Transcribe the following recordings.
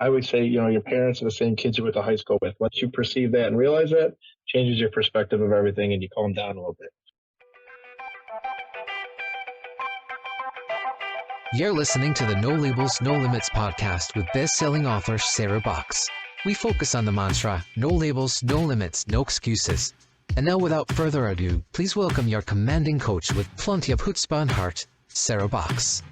I would say, your parents are the same kids you went to high school with. Once you perceive that and realize that, changes your perspective of everything and you calm down a little bit. You're listening to the No Labels, No Limits podcast with best-selling author Sarah Box. We focus on the mantra, no labels, no limits, no excuses. And now without further ado, please welcome your commanding coach with plenty of chutzpah and heart, Sarah Box.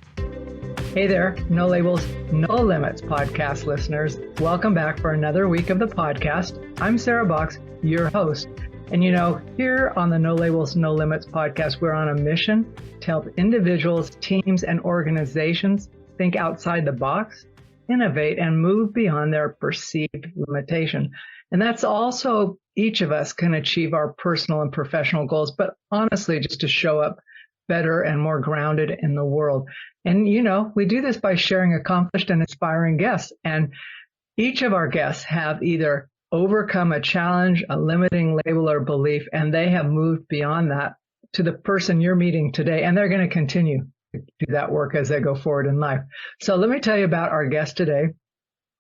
Hey there, No Labels, No Limits podcast listeners. Welcome back for another week of the podcast. I'm Sarah Box, your host. And here on the No Labels, No Limits podcast, we're on a mission to help individuals, teams, and organizations think outside the box, innovate, and move beyond their perceived limitation. And that's also each of us can achieve our personal and professional goals, but honestly, just to show up better and more grounded in the world. And, we do this by sharing accomplished and inspiring guests. And each of our guests have either overcome a challenge, a limiting label or belief, and they have moved beyond that to the person you're meeting today. And they're going to continue to do that work as they go forward in life. So let me tell you about our guest today.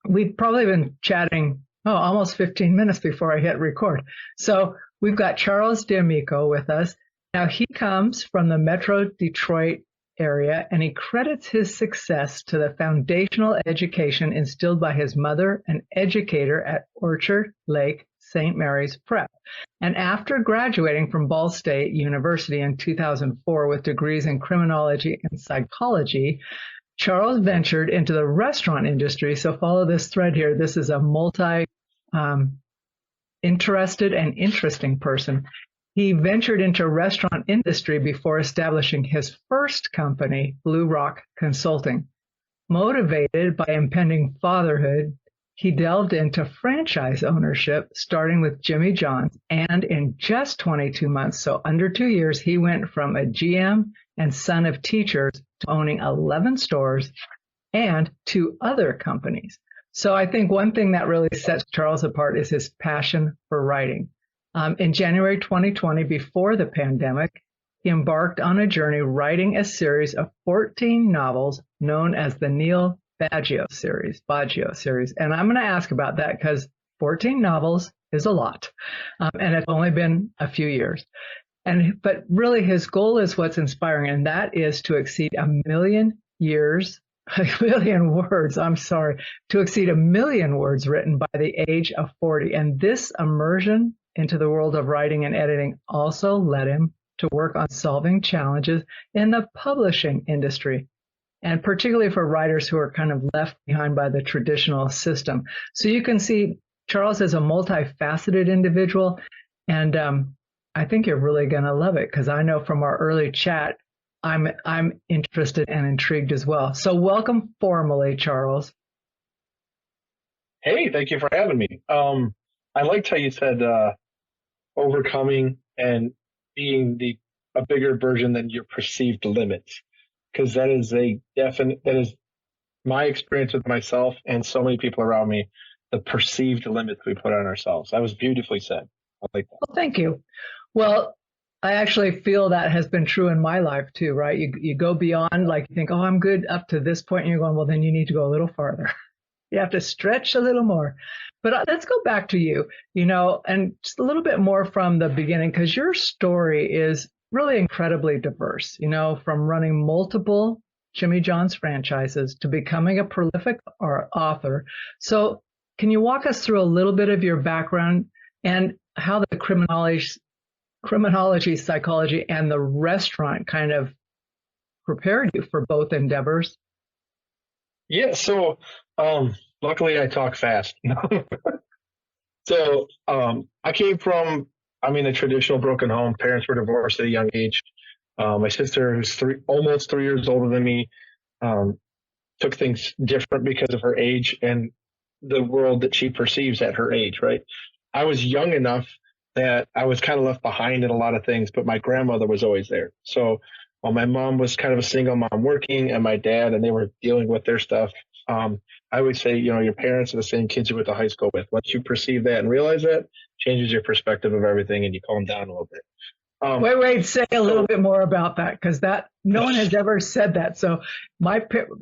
We've probably been chatting, almost 15 minutes before I hit record. So we've got Charles D'Amico with us. Now, he comes from the Metro Detroit area, and he credits his success to the foundational education instilled by his mother, an educator at Orchard Lake St. Mary's Prep. And after graduating from Ball State University in 2004 with degrees in criminology and psychology, Charles ventured into the restaurant industry. So follow this thread here. This is a multi-interested and interesting person. He ventured into restaurant industry before establishing his first company, Blue Rock Consulting. Motivated by impending fatherhood, he delved into franchise ownership, starting with Jimmy John's. And in just 22 months, so under 2 years, he went from a GM and son of teachers to owning 11 stores and 2 other companies. So I think one thing that really sets Charles apart is his passion for writing. In January 2020, before the pandemic, he embarked on a journey writing a series of 14 novels known as the Neil Baggio Series. And I'm going to ask about that because 14 novels is a lot, and it's only been a few years. But really, his goal is what's inspiring, and that is to exceed a million words written by the age of 40. And this immersion into the world of writing and editing also led him to work on solving challenges in the publishing industry, and particularly for writers who are kind of left behind by the traditional system. So you can see Charles is a multifaceted individual, and I think you're really going to love it because I know from our early chat, I'm interested and intrigued as well. So welcome formally, Charles. Hey, thank you for having me. I liked how you said overcoming and being a bigger version than your perceived limits, because that is my experience with myself and so many people around me, the perceived limits we put on ourselves. That was beautifully said. I like that. Well, thank you. Well, I actually feel that has been true in my life too, right? You go beyond, like you think, I'm good up to this point, and you're going, well, then you need to go a little farther. You have to stretch a little more. But let's go back to you, and just a little bit more from the beginning, because your story is really incredibly diverse, from running multiple Jimmy John's franchises to becoming a prolific author. So can you walk us through a little bit of your background and how the criminology, psychology, and the restaurant kind of prepared you for both endeavors? Yeah, so luckily I talk fast. So I came from, a traditional broken home. Parents were divorced at a young age. My sister, who's almost 3 years older than me, took things different because of her age and the world that she perceives at her age, right? I was young enough that I was kind of left behind in a lot of things, but my grandmother was always there. So while my mom was kind of a single mom working, and my dad, and they were dealing with their stuff, I would say, your parents are the same kids you went to high school with. Once you perceive that and realize that, changes your perspective of everything and you calm down a little bit. Wait, say a little bit more about that, because that no one has ever said that. So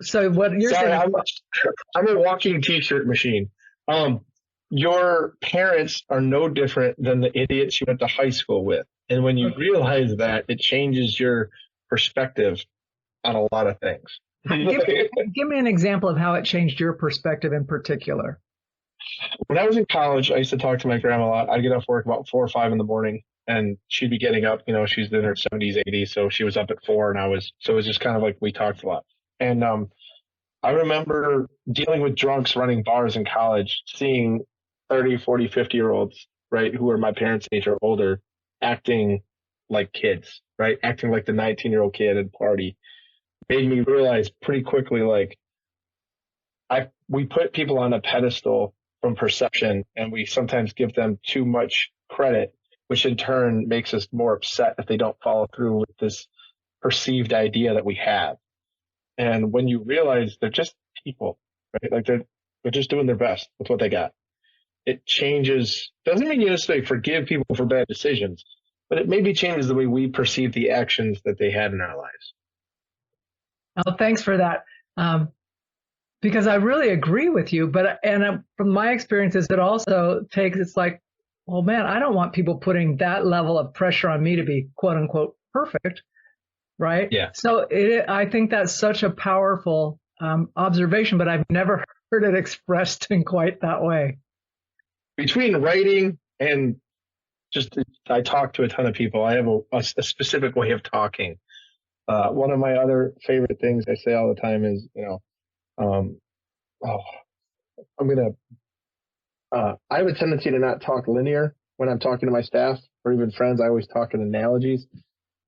so what you're Sorry, saying? I'm a walking T-shirt machine. Um, your parents are no different than the idiots you went to high school with, and when you realize that, it changes your perspective on a lot of things. Give me an example of how it changed your perspective in particular. When I was in college, I used to talk to my grandma a lot. I'd get off work about 4 or 5 in the morning, and she'd be getting up. You know, she's in her 70s, 80s, so she was up at 4, and so it was just kind of like we talked a lot. And I remember dealing with drunks running bars in college, seeing 30, 40, 50 year olds, right, who were my parents' age or older, acting like kids, right, acting like the 19-year-old kid at a party, made me realize pretty quickly, like, we put people on a pedestal from perception, and we sometimes give them too much credit, which in turn makes us more upset if they don't follow through with this perceived idea that we have. And when you realize they're just people, right? Like they're just doing their best with what they got. It changes. Doesn't mean you necessarily forgive people for bad decisions, but it maybe changes the way we perceive the actions that they had in our lives. Oh, thanks for that. Because I really agree with you, but from my experiences, it also it's like, well, man, I don't want people putting that level of pressure on me to be quote unquote perfect, right? Yeah. So I think that's such a powerful observation, but I've never heard it expressed in quite that way. Between writing and I talk to a ton of people. I have a specific way of talking. One of my other favorite things I say all the time is, I have a tendency to not talk linear when I'm talking to my staff or even friends. I always talk in analogies.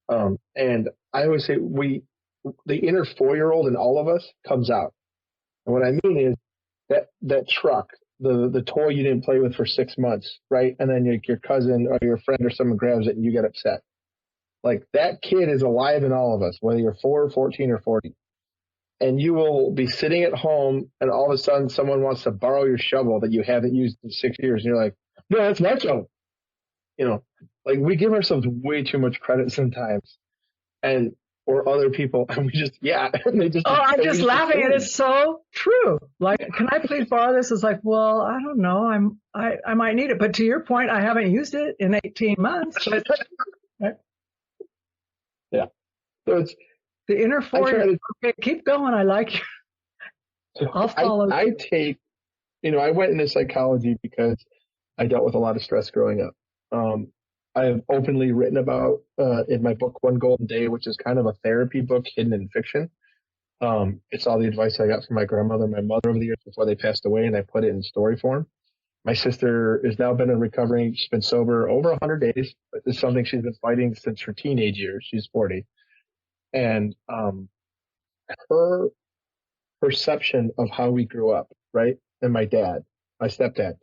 And I always say the inner 4-year-old in all of us comes out. And what I mean is that truck, the toy you didn't play with for 6 months, right? And then your cousin or your friend or someone grabs it and you get upset. Like that kid is alive in all of us, whether you're 4, 14, or 40. And you will be sitting at home and all of a sudden someone wants to borrow your shovel that you haven't used in 6 years. And you're like, no, that's my shovel. Like we give ourselves way too much credit sometimes. Or other people, and we just, and they just. Oh, I'm just laughing, and it's so true. Like, can I please borrow this? It's like, well, I don't know, I might need it, but to your point, I haven't used it in 18 months. But, right? Yeah, so it's the inner 4. Okay, keep going. I like you. I'll follow. I went into psychology because I dealt with a lot of stress growing up. I have openly written about in my book, One Golden Day, which is kind of a therapy book hidden in fiction. It's all the advice I got from my grandmother and my mother over the years before they passed away, and I put it in story form. My sister has now been in recovery. She's been sober over 100 days. It's something she's been fighting since her teenage years. She's 40. And her perception of how we grew up, right? And my dad, my stepdad,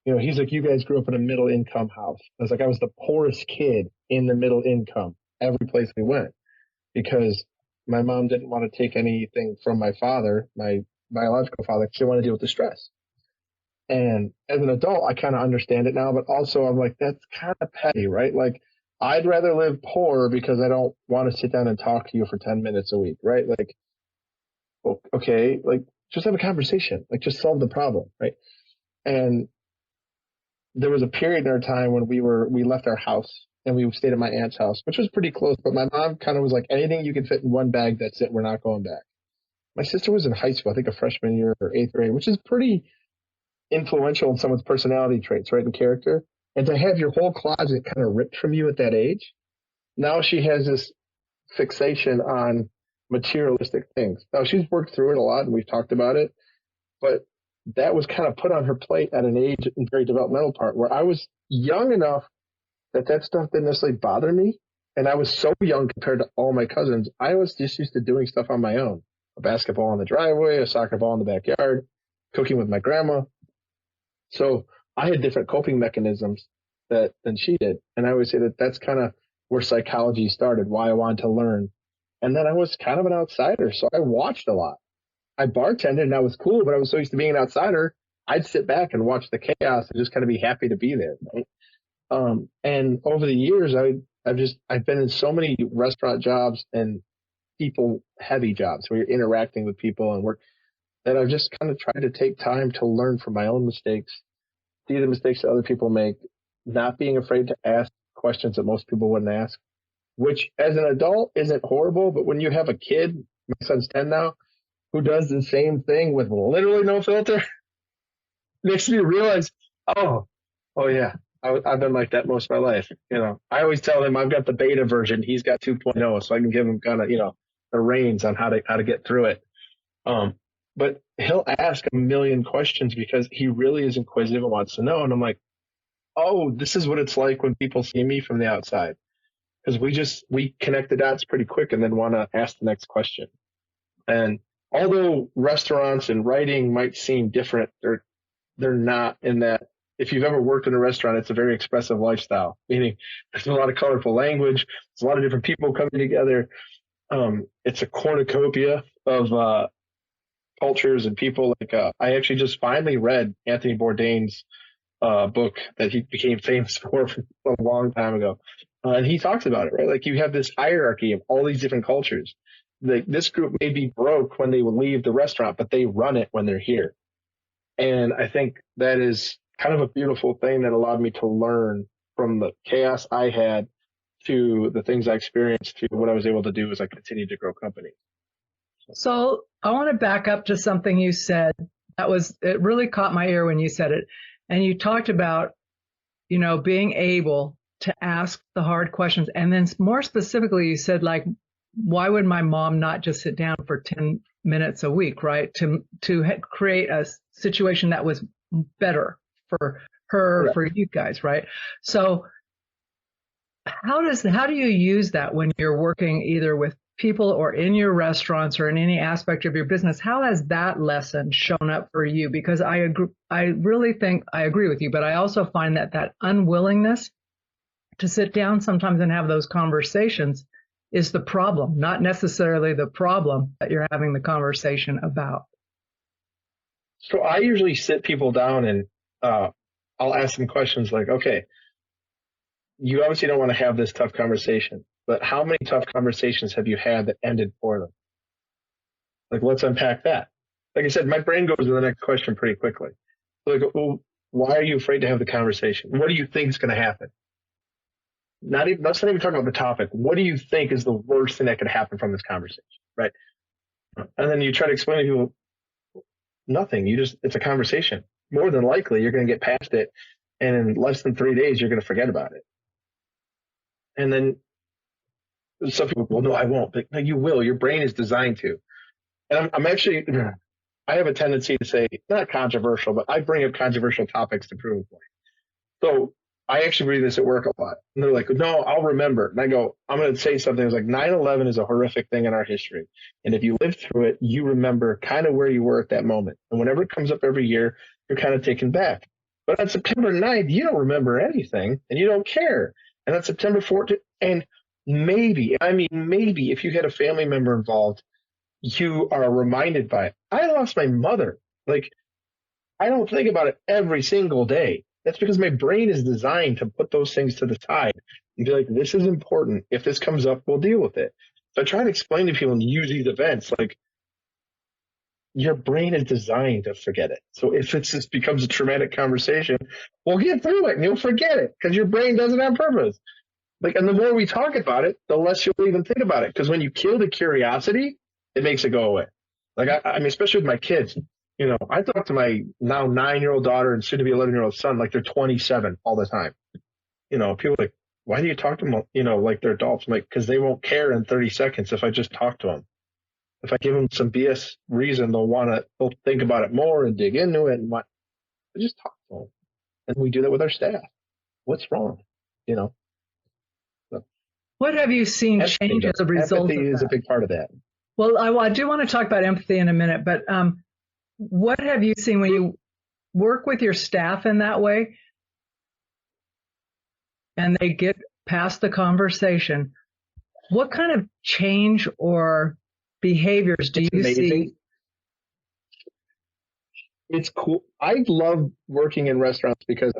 he's like, you guys grew up in a middle income house. I was like, I was the poorest kid in the middle income every place we went because my mom didn't want to take anything from my father, my biological father. She didn't want to deal with the stress. And as an adult, I kind of understand it now, but also I'm like, that's kind of petty, right? Like, I'd rather live poor because I don't want to sit down and talk to you for 10 minutes a week, right? Like, okay, like just have a conversation, like just solve the problem, right? And there was a period in our time when we left our house and we stayed at my aunt's house, which was pretty close. But my mom kind of was like, anything you can fit in one bag, that's it. We're not going back. My sister was in high school, I think a freshman year or 8th grade, which is pretty influential in someone's personality traits, right, and character. And to have your whole closet kind of ripped from you at that age, now she has this fixation on materialistic things. Now she's worked through it a lot and we've talked about it, but that was kind of put on her plate at an age and very developmental part where I was young enough that stuff didn't necessarily bother me. And I was so young compared to all my cousins. I was just used to doing stuff on my own. A basketball in the driveway, a soccer ball in the backyard, cooking with my grandma. So I had different coping mechanisms than she did. And I always say that's kind of where psychology started, why I wanted to learn. And then I was kind of an outsider. So I watched a lot. I bartended and that was cool, but I was so used to being an outsider, I'd sit back and watch the chaos and just kind of be happy to be there. Right? And over the years, I've been in so many restaurant jobs and people heavy jobs where you're interacting with people and work that I've just kind of tried to take time to learn from my own mistakes, see the mistakes that other people make, not being afraid to ask questions that most people wouldn't ask, which as an adult isn't horrible. But when you have a kid, my son's 10 now, who does the same thing with literally no filter, makes me realize, oh, oh yeah, I've been like that most of my life. I always tell him I've got the beta version. He's got 2.0, so I can give him kind of, the reins on how to get through it. But he'll ask a million questions because he really is inquisitive and wants to know. And I'm like, oh, this is what it's like when people see me from the outside. Because we connect the dots pretty quick and then want to ask the next question. And although restaurants and writing might seem different, they're not in that. If you've ever worked in a restaurant, it's a very expressive lifestyle, meaning there's a lot of colorful language. There's a lot of different people coming together. It's a cornucopia of cultures and people. I actually just finally read Anthony Bourdain's book that he became famous for a long time ago. And he talks about it, right? Like you have this hierarchy of all these different cultures. This group may be broke when they leave the restaurant, but they run it when they're here. And I think that is kind of a beautiful thing that allowed me to learn from the chaos I had to the things I experienced to what I was able to do as I continued to grow companies. So I want to back up to something you said it really caught my ear when you said it. And you talked about, being able to ask the hard questions. And then more specifically, you said, like, why would my mom not just sit down for 10 minutes a week, right? To create a situation that was better for her, Correct. for you guys, right? So how do you use that when you're working either with people or in your restaurants or in any aspect of your business? How has that lesson shown up for you? Because I really think I agree with you, but I also find that unwillingness to sit down sometimes and have those conversations is the problem, not necessarily the problem that you're having the conversation about. So I usually sit people down and I'll ask them questions like, okay, you obviously don't want to have this tough conversation, but how many tough conversations have you had that ended poorly? Like, let's unpack that. Like I said, my brain goes to the next question pretty quickly. Like, well, why are you afraid to have the conversation? What do you think is going to happen? Let's not even talk about the topic. What do you think is the worst thing that could happen from this conversation? Right. And then you try to explain to people, nothing. It's a conversation. More than likely, you're going to get past it. And in less than 3 days, you're going to forget about it. And then some people, well, no, I won't. But no, you will. Your brain is designed to. And I'm actually, I have a tendency to say, not controversial, but I bring up controversial topics to prove a point. So I actually read this at work a lot. And they're like, no, I'll remember. And I go, I'm going to say something. It's like 9/11 is a horrific thing in our history. And if you live through it, you remember kind of where you were at that moment. And whenever it comes up every year, you're kind of taken back. But on September 9th, you don't remember anything and you don't care. And on September 14th, and maybe, if you had a family member involved, you are reminded by it. I lost my mother. Like, I don't think about it every single day. That's because my brain is designed to put those things to the side and be like, this is important. If this comes up, we'll deal with it. So I try to explain to people and use these events like your brain is designed to forget it. So if this becomes a traumatic conversation, we'll get through it and you'll forget it because your brain does it on purpose. Like, and the more we talk about it, the less you'll even think about it. Because when you kill the curiosity, it makes it go away. Like, I mean, especially with my kids, I talk to my now 9-year-old daughter and soon to be 11-year-old son like they're 27 all the time. People are like, why do you talk to them, like they're adults? I'm like, because they won't care in 30 seconds if I just talk to them. If I give them some BS reason, they'll think about it more and dig into it. And I just talk to them. And we do that with our staff. What's wrong? So, what have you seen change as a result empathy of that? is a big part of that. Well, I do want to talk about empathy in a minute, but what have you seen when you work with your staff in that way and they get past the conversation? What kind of change or behaviors do you see? It's cool. I love working in restaurants because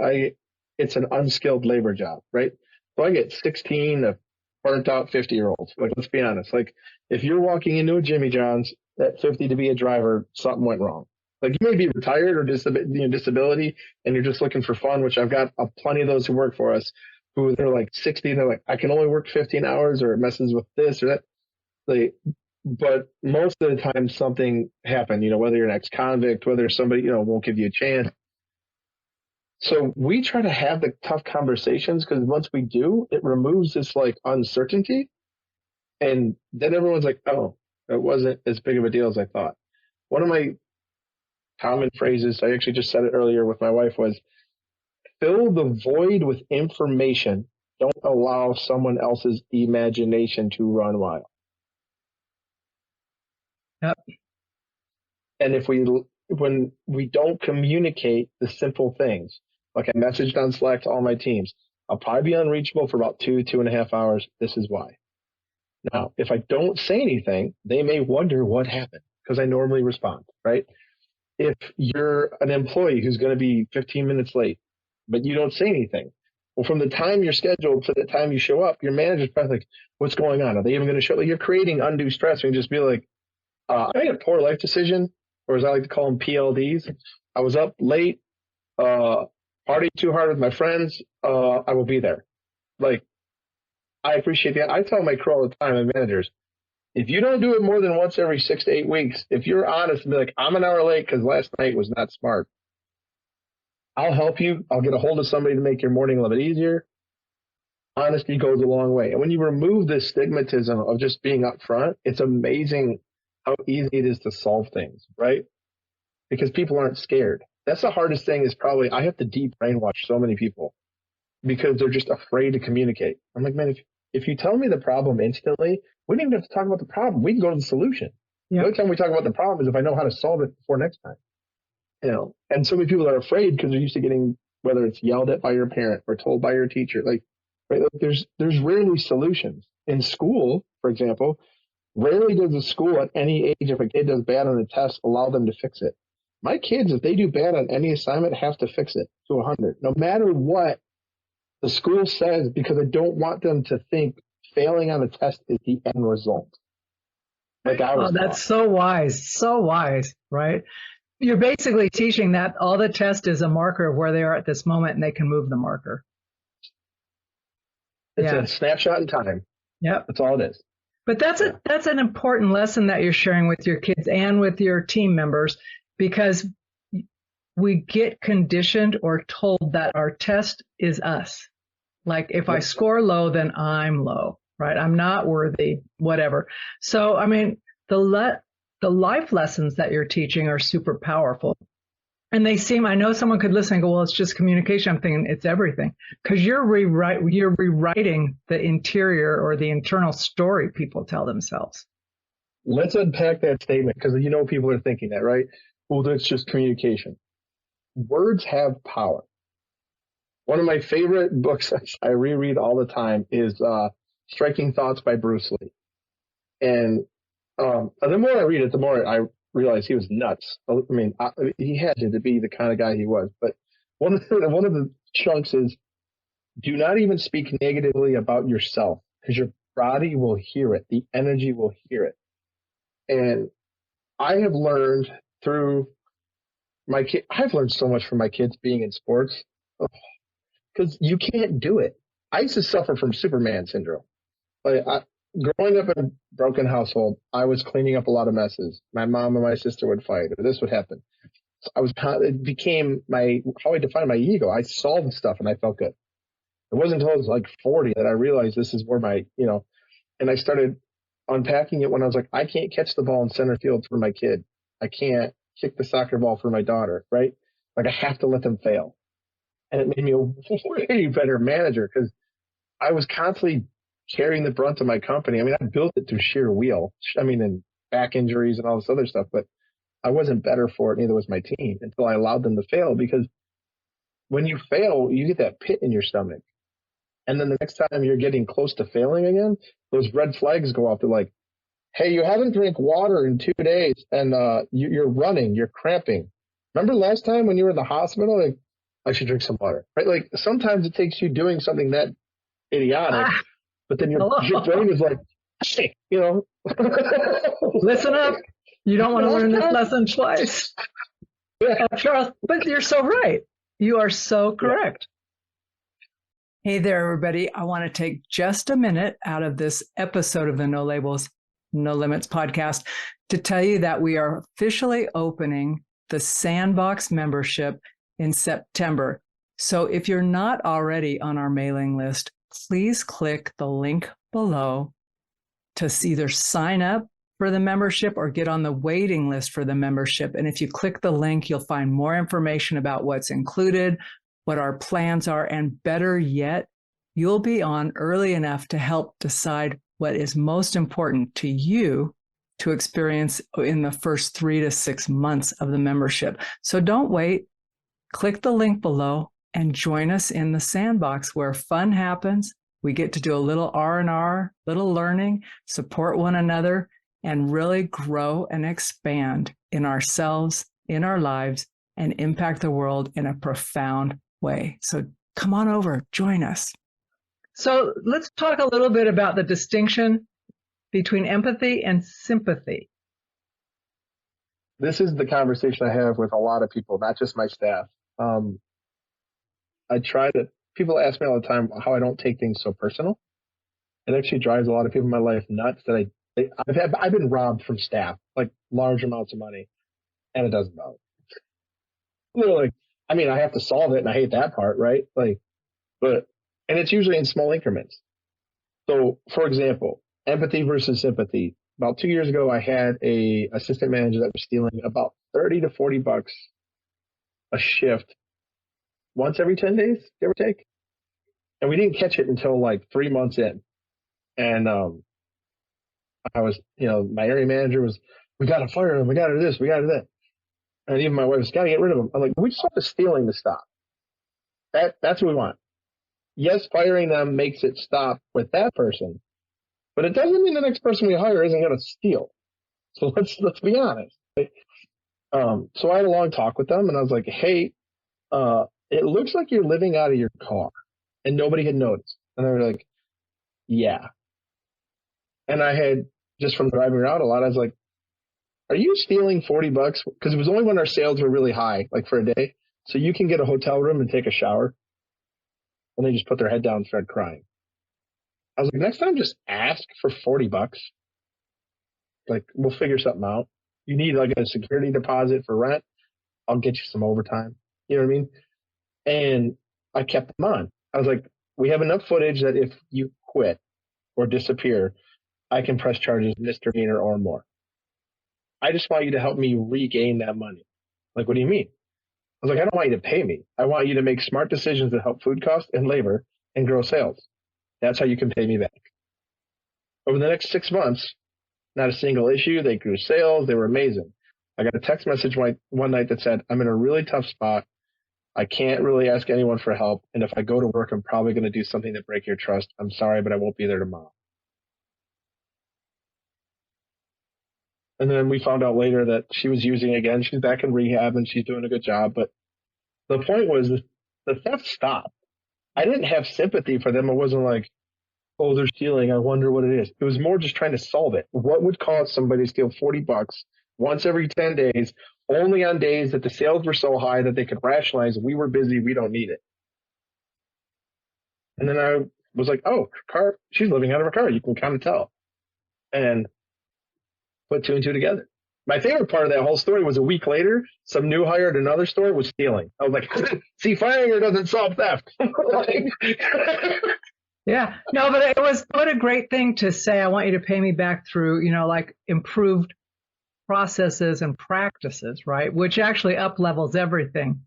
it's an unskilled labor job, right? So I get 16 of burnt out 50-year-olds. Like, let's be honest. Like, if you're walking into a Jimmy John's at 50 to be a driver, something went wrong. Like, you may be retired or disability, and you're just looking for fun, which I've got plenty of those who work for us who they're like 60 and they're like, I can only work 15 hours or it messes with this or that. Like, but most of the time something happened, whether you're an ex-convict, whether somebody, won't give you a chance. So we try to have the tough conversations because once we do, it removes this like uncertainty. And then everyone's like, oh, it wasn't as big of a deal as I thought. One of my common phrases, I actually just said it earlier with my wife, was fill the void with information. Don't allow someone else's imagination to run wild. Yep. And when we don't communicate the simple things, like I messaged on Slack to all my teams, I'll probably be unreachable for about 2.5 hours. This is why. Now, if I don't say anything, they may wonder what happened because I normally respond, right? If you're an employee who's going to be 15 minutes late, but you don't say anything, well, from the time you're scheduled to the time you show up, your manager's probably like, what's going on? Are they even going to show? Like, you're creating undue stress. You can just be like, I made a poor life decision, or as I like to call them, PLDs. I was up late, partying too hard with my friends. I will be there. Like, I appreciate that. I tell my crew all the time and managers, if you don't do it more than once every 6 to 8 weeks, if you're honest and be like, I'm an hour late because last night was not smart, I'll help you. I'll get a hold of somebody to make your morning a little bit easier. Honesty goes a long way. And when you remove this stigmatism of just being upfront, it's amazing how easy it is to solve things, right? Because people aren't scared. That's the hardest thing is probably I have to deep brainwash so many people because they're just afraid to communicate. I'm like, man, if you tell me the problem instantly, we don't even have to talk about the problem. We can go to the solution. The only time we talk about the problem is if I know how to solve it before next time. And so many people are afraid because they're used to getting, whether it's yelled at by your parent or told by your teacher, like, right? Like there's rarely solutions. In school, for example, rarely does a school at any age, if a kid does bad on a test, allow them to fix it. My kids, if they do bad on any assignment, have to fix it to 100, no matter what the school says, because I don't want them to think failing on a test is the end result. Like I was that's so wise, right? You're basically teaching that all the test is a marker of where they are at this moment and they can move the marker. It's a snapshot in time. Yep. That's all it is. But that's an important lesson that you're sharing with your kids and with your team members, because we get conditioned or told that our test is us. Like if I score low, then I'm low, right? I'm not worthy, whatever. So, I mean, the life lessons that you're teaching are super powerful. And I know someone could listen and go, well, it's just communication. I'm thinking it's everything, because you're rewriting the interior or the internal story people tell themselves. Let's unpack that statement, because people are thinking that, right? Well, that's just communication. Words have power. One of my favorite books I reread all the time is Striking Thoughts by Bruce Lee. And the more I read it, the more I realize he was nuts. I mean, he had to be the kind of guy he was. But one of the chunks is, do not even speak negatively about yourself, because your body will hear it. The energy will hear it. And I have learned through my kid. I've learned so much from my kids being in sports, because you can't do it. I used to suffer from Superman syndrome. Growing up in a broken household, I was cleaning up a lot of messes. My mom and my sister would fight, or this would happen. It became how I defined my ego. I solved stuff and I felt good. It wasn't until I was like 40 that I realized this is where and I started unpacking it when I was like, I can't catch the ball in center field for my kid. I can't kick the soccer ball for my daughter, right? Like I have to let them fail. And it made me a way better manager, because I was constantly carrying the brunt of my company. I mean, I built it through sheer will. And back injuries and all this other stuff, but I wasn't better for it. Neither was my team, until I allowed them to fail. Because when you fail, you get that pit in your stomach. And then the next time you're getting close to failing again, those red flags go off. They're like, hey, you haven't drank water in 2 days and you're running, you're cramping. Remember last time when you were in the hospital? Like, I should drink some water, right? Like sometimes it takes you doing something that idiotic. But then your Hello. brain is like, hey, Listen up. You don't want to learn this lesson twice. Yeah. Charles, but you're so right. You are so correct. Yeah. Hey there, everybody. I want to take just a minute out of this episode of the No Labels, No Limits podcast to tell you that we are officially opening the Sandbox membership in September. So if you're not already on our mailing list, please click the link below to either sign up for the membership or get on the waiting list for the membership. And if you click the link, you'll find more information about what's included, what our plans are, and better yet, you'll be on early enough to help decide what is most important to you to experience in the first 3 to 6 months of the membership. So don't wait. Click the link below and join us in the Sandbox where fun happens. We get to do a little R&R, little learning, support one another, and really grow and expand in ourselves, in our lives, and impact the world in a profound way. So come on over, join us. So let's talk a little bit about the distinction between empathy and sympathy. This is the conversation I have with a lot of people, not just my staff. People ask me all the time how I don't take things so personal. It actually drives a lot of people in my life nuts that I've been robbed from staff, like large amounts of money, and it doesn't bother. Literally, I have to solve it, and I hate that part, right? And it's usually in small increments. So, for example, empathy versus sympathy. About 2 years ago, I had a assistant manager that was stealing about $30 to $40 a shift once every 10 days, give or take. And we didn't catch it until like 3 months in. And I was, my area manager was, we got to fire him. We got to do this. We got to do that. And even my wife was, got to get rid of him. I'm like, we just want the stealing to stop. That's what we want. Yes, firing them makes it stop with that person, but it doesn't mean the next person we hire isn't going to steal. So let's be honest. Right? So I had a long talk with them, and I was like, hey, it looks like you're living out of your car, and nobody had noticed. And they were like, yeah. And I had, just from driving around a lot, I was like, are you stealing $40? Because it was only when our sales were really high, like for a day. So you can get a hotel room and take a shower. And they just put their head down and started crying. I was like, next time, just ask for $40. Like, we'll figure something out. You need like a security deposit for rent. I'll get you some overtime. You know what I mean? And I kept them on. I was like, we have enough footage that if you quit or disappear, I can press charges misdemeanor or more. I just want you to help me regain that money. Like, what do you mean? I was like, I don't want you to pay me. I want you to make smart decisions that help food costs and labor and grow sales. That's how you can pay me back. Over the next 6 months, not a single issue. They grew sales. They were amazing. I got a text message one night that said, I'm in a really tough spot. I can't really ask anyone for help. And if I go to work, I'm probably going to do something to break your trust. I'm sorry, but I won't be there tomorrow. And then we found out later that she was using again. She's back in rehab and she's doing a good job. But the point was the theft stopped. I didn't have sympathy for them. It wasn't like, oh, they're stealing. I wonder what it is. It was more just trying to solve it. What would cause somebody to steal $40 once every 10 days, only on days that the sales were so high that they could rationalize, we were busy, we don't need it. And then I was like, oh, her car, she's living out of her car. You can kind of tell. And put two and two together. My favorite part of that whole story was a week later, some new hire at another store was stealing. I was like, see, firing her doesn't solve theft. Yeah, no, but it was what a great thing to say. I want you to pay me back through, like improved processes and practices, right? Which actually up levels everything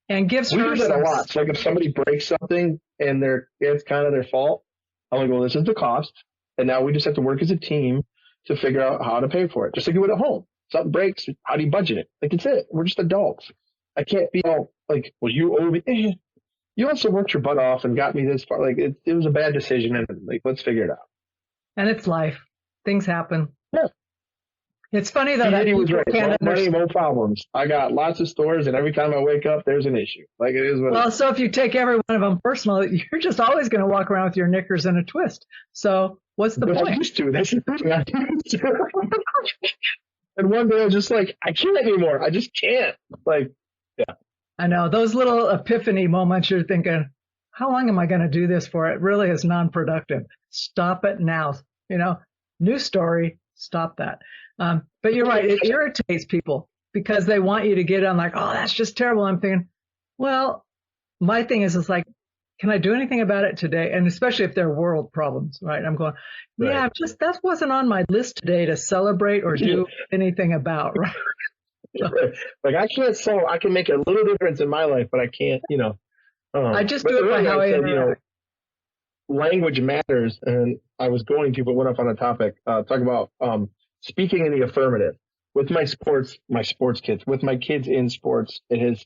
and gives her. We do that a lot. So like if somebody breaks something and it's kind of their fault, I'm like, well, this is the cost, and now we just have to work as a team to figure out how to pay for it. Just like you would at home. Something breaks, how do you budget it? Like, it's it. We're just adults. I can't be all like, well, you owe me. You also worked your butt off and got me this far. Like, it was a bad decision, and like, let's figure it out. And it's life. Things happen. Yeah. It's funny though that He was people right. can't No money, understand. no problems. I got lots of stores, and every time I wake up, there's an issue. Like it is what it Well, is. so if you take every one of them personal, you're just always going to walk around with your knickers in a twist. So what's the But I point? used to. That's the thing. I used to. And one day I was just like, I can't anymore. I just can't. Like, yeah. I know those little epiphany moments. You're thinking, how long am I going to do this for? It really is non-productive. Stop it now. New story. Stop that. But you're right. It irritates people because they want you to get on like, oh, that's just terrible. I'm thinking, well, my thing is, it's like, can I do anything about it today? And especially if they're world problems, right? I'm going, yeah, Right. that wasn't on my list today to celebrate or do anything about, right? Like I can't solve. I can make a little difference in my life, but I can't. I just But do it by earlier how I said, interact. language matters, and I was going to, but went off on a topic. Talk about speaking in the affirmative with my sports kids, with my kids in sports. It is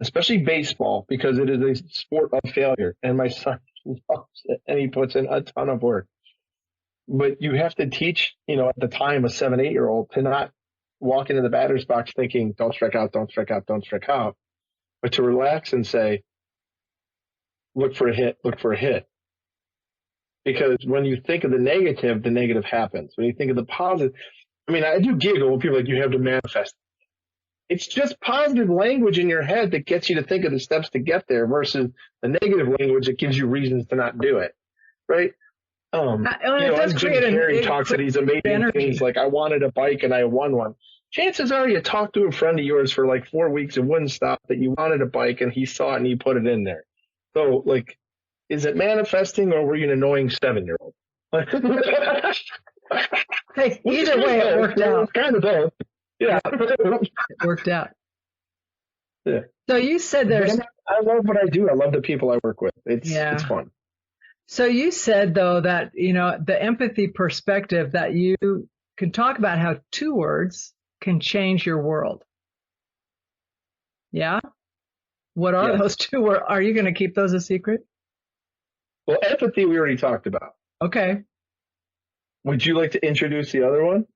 especially baseball because it is a sport of failure, and my son loves it, and he puts in a ton of work. But you have to teach, at the time, a 7, 8-year-old to not walk into the batter's box thinking, "Don't strike out, don't strike out, don't strike out," but to relax and say, "Look for a hit, look for a hit." Because when you think of the negative happens. When you think of the positive, I do giggle when people are like, you have to manifest. It's just positive language in your head that gets you to think of the steps to get there versus the negative language that gives you reasons to not do it. Right? It does Jim create Carrey talks at these amazing energy. things like, I wanted a bike and I won one. Chances are you talked to a friend of yours for like 4 weeks and wouldn't stop that you wanted a bike and he saw it and he put it in there. So like, is it manifesting or were you an annoying 7-year-old? Hey, either way, it worked out. It's kind of both. Yeah. It worked out. Yeah. So you said there's. I love what I do. I love the people I work with. It's fun. So you said though that the empathy perspective that you can talk about how 2 words can change your world. Yeah. What are those 2 words? Are you going to keep those a secret? Well, empathy we already talked about. Okay. Would you like to introduce the other one?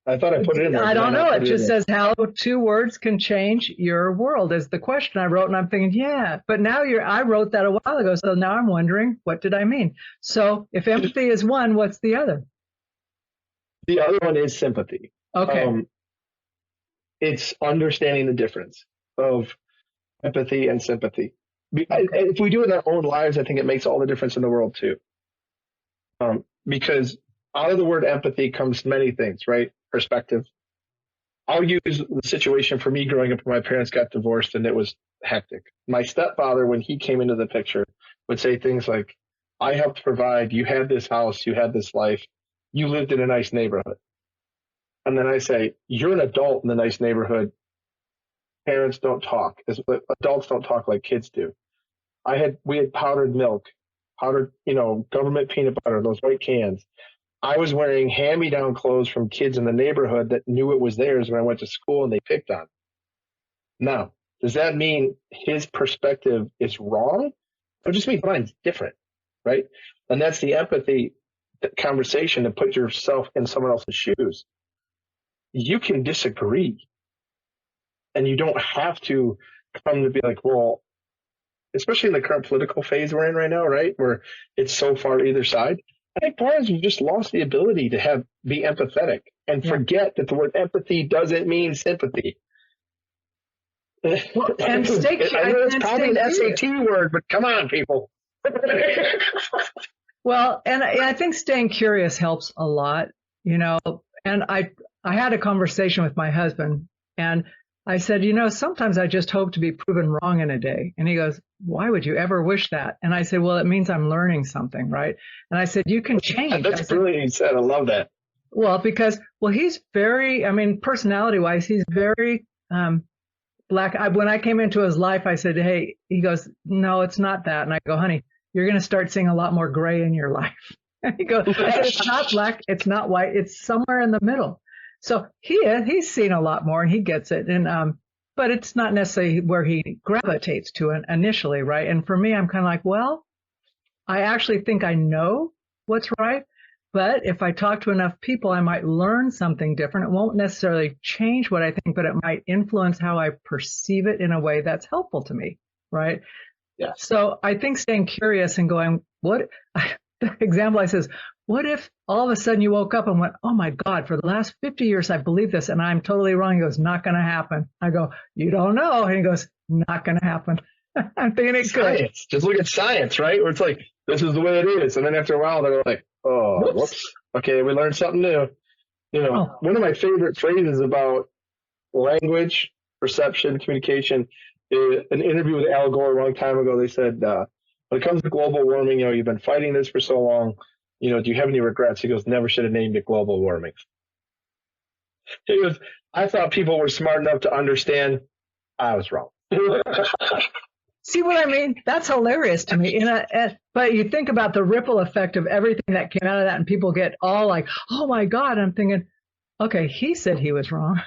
I thought I put it in there. I don't know. It just says how 2 words can change your world is the question I wrote. And I'm thinking, yeah, but now I wrote that a while ago. So now I'm wondering, what did I mean? So if empathy is one, what's the other? The other one is sympathy. Okay. It's understanding the difference of empathy and sympathy. If we do it in our own lives, I think it makes all the difference in the world too. Because out of the word empathy comes many things, right? Perspective. I'll use the situation for me growing up when my parents got divorced and it was hectic. My stepfather, when he came into the picture, would say things like, I helped provide, you had this house, you had this life, you lived in a nice neighborhood. And then I say, you're an adult in a nice neighborhood. Parents don't talk. Adults don't talk like kids do. We had powdered milk, government peanut butter, those white cans. I was wearing hand-me-down clothes from kids in the neighborhood that knew it was theirs when I went to school and they picked on. Now, does that mean his perspective is wrong? It just means mine's different, right? And that's the empathy conversation to put yourself in someone else's shoes. You can disagree and you don't have to come to be like, well, especially in the current political phase we're in right now, right? Where it's so far either side. I think part of us have just lost the ability to be empathetic and forget that the word empathy doesn't mean sympathy. And I know it's probably an SAT word, but come on, people. Well, and I think staying curious helps a lot, and I had a conversation with my husband and I said, sometimes I just hope to be proven wrong in a day. And he goes, why would you ever wish that? And I said, well, it means I'm learning something, right? And I said, you can change. That's brilliant said. I love that. Well, because, he's very, personality-wise, he's very black. When I came into his life, I said, hey, he goes, no, it's not that. And I go, honey, you're going to start seeing a lot more gray in your life. And he goes, it's not black, it's not white, it's somewhere in the middle. So he's seen a lot more and he gets it. And but it's not necessarily where he gravitates to it initially, right? And for me, I'm kind of like, well, I actually think I know what's right, But if I talk to enough people, I might learn something different. It won't necessarily change what I think, but it might influence how I perceive it in a way that's helpful to me, right? Yes. So I think staying curious and going, what, the example I says, what if all of a sudden you woke up and went, oh my God, for the last 50 years, I believed this and I'm totally wrong. He goes, not going to happen. I go, you don't know. And he goes, not going to happen. I'm thinking it could. Science. Just look at science, right? Where it's like, this is the way it is. And then after a while, they're like, oh, whoops. Okay, we learned something new. One of my favorite phrases about language, perception, communication is an interview with Al Gore a long time ago. They said, when it comes to global warming, you've been fighting this for so long. Do you have any regrets? He goes, never should have named it global warming. He goes, I thought people were smart enough to understand. I was wrong. See what I mean? That's hilarious to me. But you think about the ripple effect of everything that came out of that, and people get all like, oh my God. I'm thinking, okay, he said he was wrong.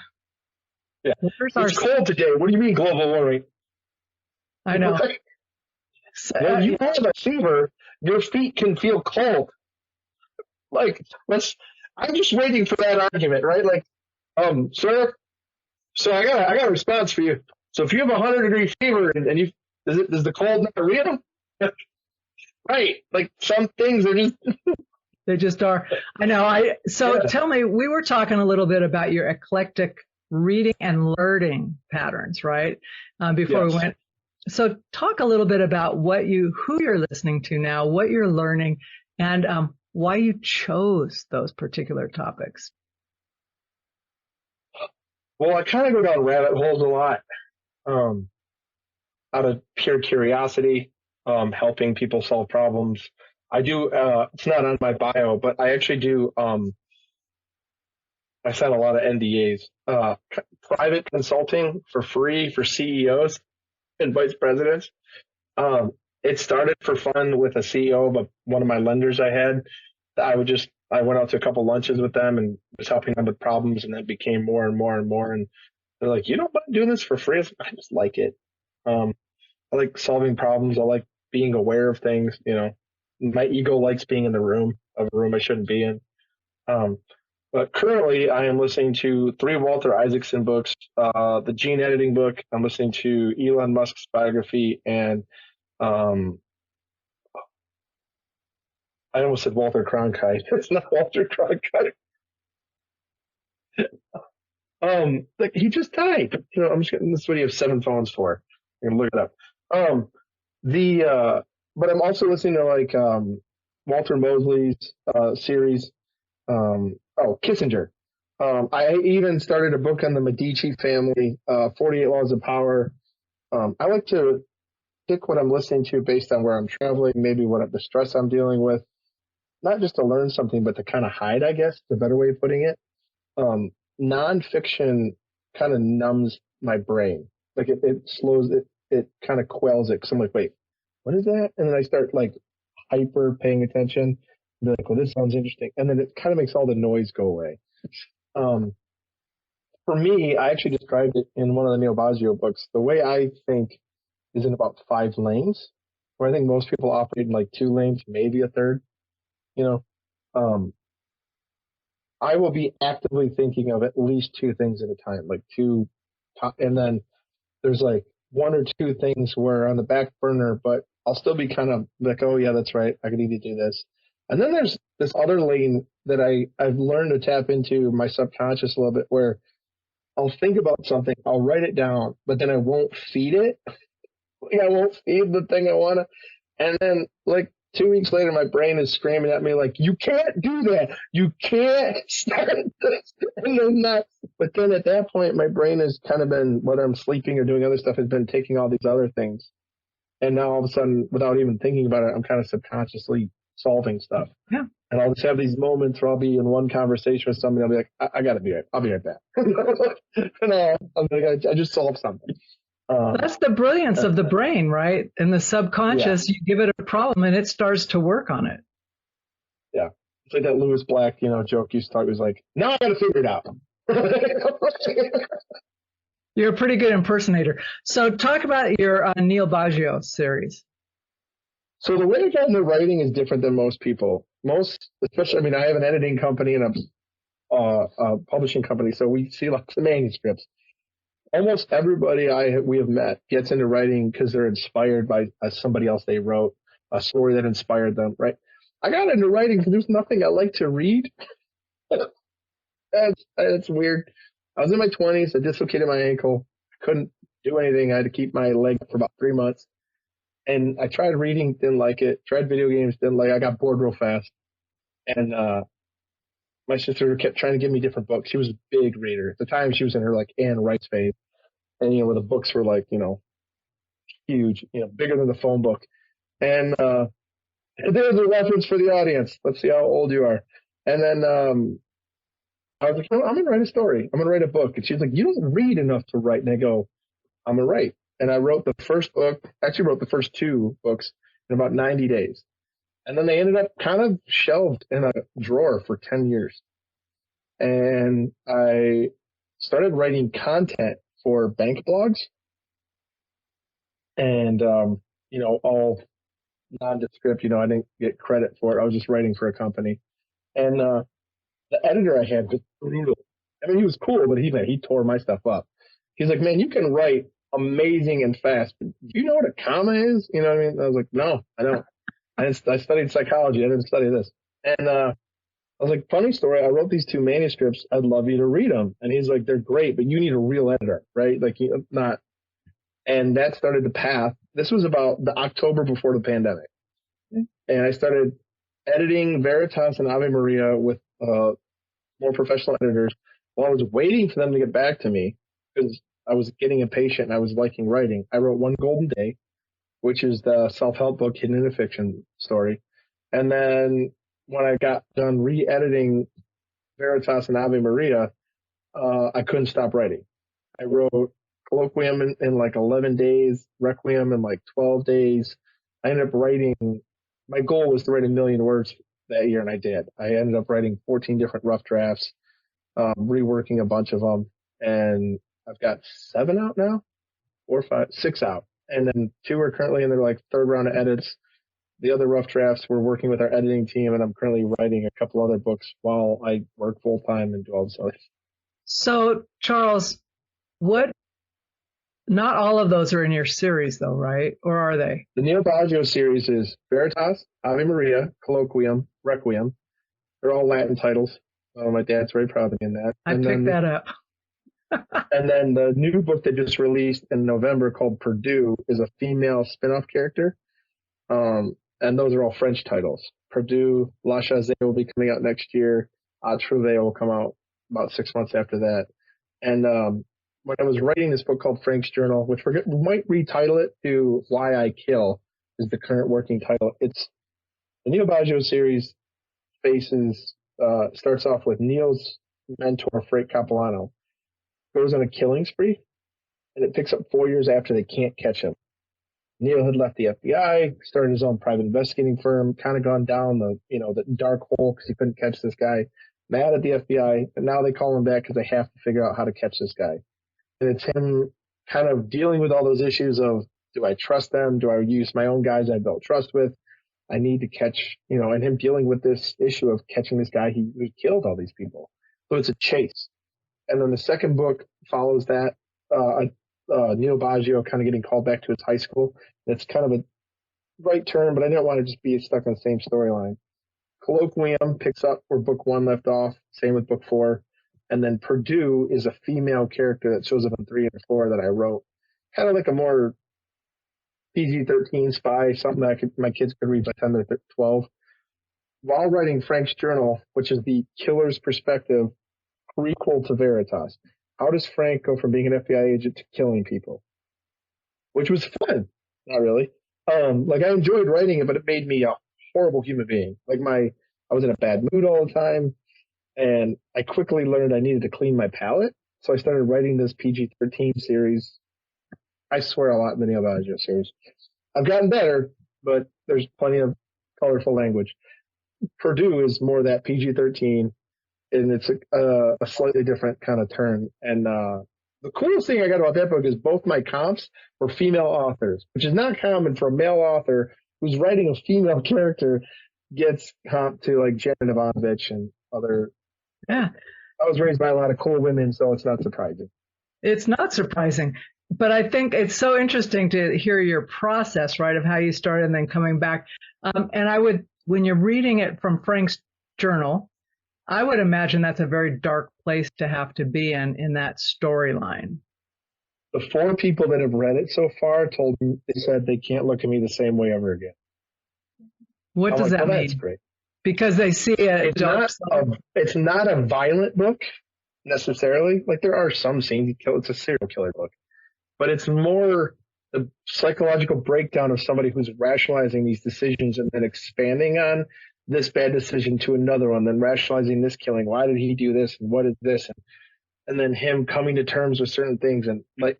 Yeah. It's cold today. What do you mean global warming? I know. When you have a fever, your feet can feel cold. I'm just waiting for that argument, right? Sir, so I got a response for you. So if you have 100-degree fever and you, does the cold not real? Right. Some things are just. They just are. I know. Tell me, we were talking a little bit about your eclectic reading and learning patterns, right? Before we went. So talk a little bit about who you're listening to now, what you're learning, and why you chose those particular topics. Well, I kind of go down rabbit holes a lot, out of pure curiosity, helping people solve problems. I do, it's not on my bio, but I actually do, I sign a lot of NDAs, private consulting for free for CEOs and vice presidents. It started for fun with a CEO of one of my lenders I had. I went out to a couple lunches with them and was helping them with problems, and then it became more and more and more. And they're like, you don't mind doing this for free? I just like it. I like solving problems. I like being aware of things. My ego likes being in the room of a room I shouldn't be in. But currently I am listening to 3 Walter Isaacson books, the gene editing book. I'm listening to Elon Musk's biography, and I almost said Walter Cronkite. It's not Walter Cronkite. He just died. I'm just getting this video 7 phones for. You can look it up. But I'm also listening to Walter Mosley's series. Kissinger. I even started a book on the Medici family, 48 Laws of Power. I like to pick what I'm listening to based on where I'm traveling, maybe the stress I'm dealing with. Not just to learn something, but to kind of hide, I guess, the better way of putting it. Nonfiction kind of numbs my brain. It slows it, it kind of quells it. Cause I'm like, wait, what is that? And then I start hyper paying attention. And well, this sounds interesting. And then it kind of makes all the noise go away. For me, I actually described it in one of the Neil Baggio books. The way I think is in about 5 lanes, where I think most people operate in 2 lanes, maybe a third. I will be actively thinking of at least 2 things at a time, and then there's 1 or 2 things where on the back burner, but I'll still be kind of oh yeah, that's right, I could need to do this. And then there's this other lane that I've learned to tap into my subconscious a little bit, where I'll think about something, I'll write it down, but then I won't feed it. I won't feed the thing I want to. And then 2 weeks later, my brain is screaming at me you can't do that. You can't start this. And then but then at that point, my brain has kind of been, whether I'm sleeping or doing other stuff, has been taking all these other things. And now all of a sudden, without even thinking about it, I'm kind of subconsciously solving stuff. Yeah. And I'll just have these moments where I'll be in one conversation with somebody. I'll be like, I got to be right. I'll be right back. And I'm like, I just solved something. That's the brilliance of the brain, right? In the subconscious, you give it a problem and it starts to work on it. Yeah. It's like that Lewis Black, joke you start was now I got to figure it out. You're a pretty good impersonator. So talk about your Neil Baggio series. So the way I got into writing is different than most people. most, especially, I mean, I have an editing company and a publishing company, so we see lots of manuscripts. Almost everybody we have met gets into writing because they're inspired by somebody else they wrote, a story that inspired them, right? I got into writing because there's nothing I like to read. That's weird. I was in my 20s. I dislocated my ankle. I couldn't do anything. I had to keep my leg for about 3 months. And I tried reading, didn't like it. Tried video games, didn't like it. I got bored real fast. And my sister kept trying to give me different books. She was a big reader. At the time, she was in her like Anne Rice phase. And, where the books were like, huge, bigger than the phone book. And there's a reference for the audience. Let's see how old you are. And then I was like, I'm going to write a story. I'm going to write a book. And she's like, you don't read enough to write. And I go, I'm going to write. And I wrote the first book, actually wrote the first 2 books in about 90 days. And then they ended up kind of shelved in a drawer for 10 years. And I started writing content for bank blogs. And, all nondescript, I didn't get credit for it. I was just writing for a company. And the editor I had was brutal. I mean, he was cool, but he tore my stuff up. He's like, man, you can write amazing and fast. Do you know what a comma is? You know what I mean? I was like, no, I don't. I studied psychology. I didn't study this. And I was like, funny story. I wrote these 2 manuscripts. I'd love you to read them. And he's like, they're great, but you need a real editor, right? Like, not. And that started the path. This was about the October before the pandemic. And I started editing Veritas and Ave Maria with more professional editors while I was waiting for them to get back to me because I was getting impatient and I was liking writing. I wrote One Golden Day, which is the self-help book hidden in a fiction story. And then when I got done re-editing Veritas and Ave Maria, I couldn't stop writing. I wrote Colloquium in like 11 days, Requiem in like 12 days. I ended up writing, my goal was to write 1 million words that year, and I did. I ended up writing 14 different rough drafts, reworking a bunch of them, and I've got 7 out now, 4 or 5, 6 out. And then 2 are currently in their like 3rd round of edits. The other rough drafts, we're working with our editing team, and I'm currently writing a couple other books while I work full time and do all this other stuff. So, Charles, not all of those are in your series, though, right? Or are they? The Neil Baggio series is Veritas, Ave Maria, Colloquium, Requiem. They're all Latin titles. My dad's very proud of me in that. I picked that up. And then the new book that just released in November called Purdue is a female spin-off character. And those are all French titles. Purdue, La Chazée will be coming out next year. Trouvé will come out about 6 months after that. And when I was writing this book called Frank's Journal, which we might retitle it to Why I Kill, is the current working title. It's the Neil Baggio series starts off with Neil's mentor, Frank Capilano, goes on a killing spree, and it picks up 4 years after they can't catch him. Neil had left the FBI, started his own private investigating firm, kind of gone down the dark hole because he couldn't catch this guy, mad at the FBI, and now they call him back because they have to figure out how to catch this guy. And it's him kind of dealing with all those issues of, do I trust them? Do I use my own guys I built trust with? I need to catch, and him dealing with this issue of catching this guy who killed all these people. So it's a chase. And then the second book follows that, Neil Baggio kind of getting called back to his high school. It's kind of a right turn, but I didn't want to just be stuck on the same storyline. Colloquium picks up where book 1 left off, same with book 4. And then Purdue is a female character that shows up in 3 and 4 that I wrote. Kind of like a more PG-13 spy, something that my kids could read by 10 to 12. While writing Frank's Journal, which is the killer's perspective, prequel to Veritas. How does Frank go from being an FBI agent to killing people? Which was fun. Not really. I enjoyed writing it, but it made me a horrible human being. I was in a bad mood all the time. And I quickly learned I needed to clean my palate. So I started writing this PG-13 series. I swear a lot in the Neil Baggio series. I've gotten better, but there's plenty of colorful language. Purdue is more that PG-13, and it's a slightly different kind of turn. And the coolest thing I got about that book is both my comps were female authors, which is not common for a male author who's writing a female character. gets comped to like Janet Ivanovich and other. Yeah. I was raised by a lot of cool women, so it's not surprising. It's not surprising, but I think it's so interesting to hear your process, right, of how you started and then coming back. And I would, when you're reading it from Frank's journal, I would imagine that's a very dark place to have to be in that storyline. The 4 people that have read it so far told me, they said they can't look at me the same way ever again. What I'm does like, that well, mean? that's great. Because they see a dark side. It's not a violent book necessarily. Like there are some scenes it's a serial killer book, but it's more the psychological breakdown of somebody who's rationalizing these decisions and then expanding on this bad decision to another one, then rationalizing this killing. Why did he do this? And what is this? And then him coming to terms with certain things. And like,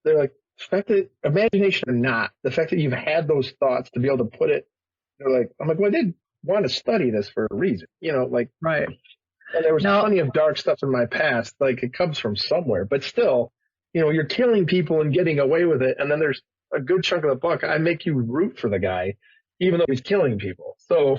they're like, the fact that imagination or not, the fact that you've had those thoughts to be able to put it, they're like, I'm like, well, I did want to study this for a reason, like, Right. And there was plenty of dark stuff in my past. Like it comes from somewhere, but still, you're killing people and getting away with it. And then there's a good chunk of the book. I make you root for the guy, even though he's killing people. So,